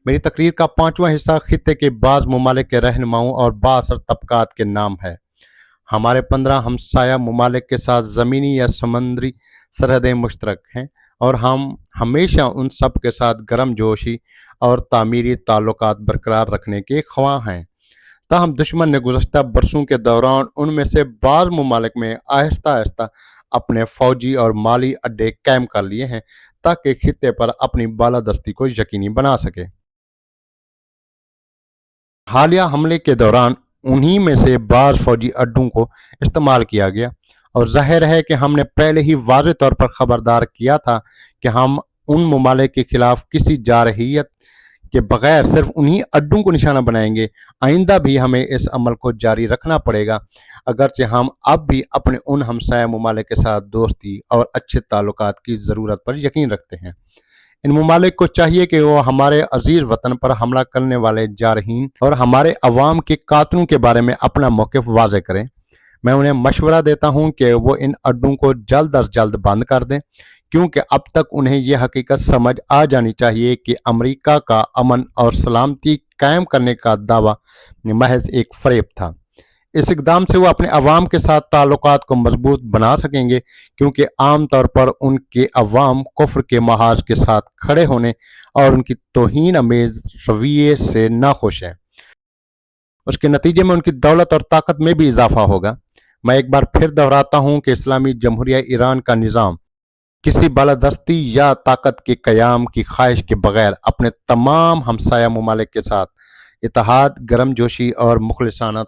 میری تقریر کا 5واں حصہ خطے کے بعض ممالک کے رہنماؤں اور بااثر طبقات کے نام ہے۔ ہمارے 15 ہمسایہ ممالک کے ساتھ زمینی یا سمندری سرحدیں مشترک ہیں، اور ہم ہمیشہ ان سب کے ساتھ گرم جوشی اور تعمیری تعلقات برقرار رکھنے کے خواہاں ہیں۔ تاہم دشمن نے گزشتہ برسوں کے دوران ان میں سے بعض ممالک میں آہستہ آہستہ اپنے فوجی اور مالی اڈے قائم کر لیے ہیں تاکہ خطے پر اپنی بالادستی کو یقینی بنا سکے۔ حالیہ حملے کے دوران انہی میں سے بعض فوجی اڈوں کو استعمال کیا گیا، اور ظاہر ہے کہ ہم نے پہلے ہی واضح طور پر خبردار کیا تھا کہ ہم ان ممالک کے خلاف کسی جارحیت کے بغیر صرف انہی اڈوں کو نشانہ بنائیں گے۔ آئندہ بھی ہمیں اس عمل کو جاری رکھنا پڑے گا، اگرچہ ہم اب بھی اپنے ان ہمسایہ ممالک کے ساتھ دوستی اور اچھے تعلقات کی ضرورت پر یقین رکھتے ہیں۔ ان ممالک کو چاہیے کہ وہ ہمارے عزیز وطن پر حملہ کرنے والے جارحین اور ہمارے عوام کے قاتلوں کے بارے میں اپنا موقف واضح کریں۔ میں انہیں مشورہ دیتا ہوں کہ وہ ان اڈوں کو جلد از جلد بند کر دیں، کیونکہ اب تک انہیں یہ حقیقت سمجھ آ جانی چاہیے کہ امریکہ کا امن اور سلامتی قائم کرنے کا دعویٰ محض ایک فریب تھا۔ اس اقدام سے وہ اپنے عوام کے ساتھ تعلقات کو مضبوط بنا سکیں گے، کیونکہ عام طور پر ان کے عوام کفر کے محاذ کے ساتھ کھڑے ہونے اور ان کی توہین آمیز رویے سے ناخوش ہیں۔ اس کے نتیجے میں ان کی دولت اور طاقت میں بھی اضافہ ہوگا۔ میں ایک بار پھر دہراتا ہوں کہ اسلامی جمہوریہ ایران کا نظام کسی بالادستی یا طاقت کے قیام کی خواہش کے بغیر اپنے تمام ہمسایہ ممالک کے ساتھ اتحاد، گرم جوشی اور مخلصانہ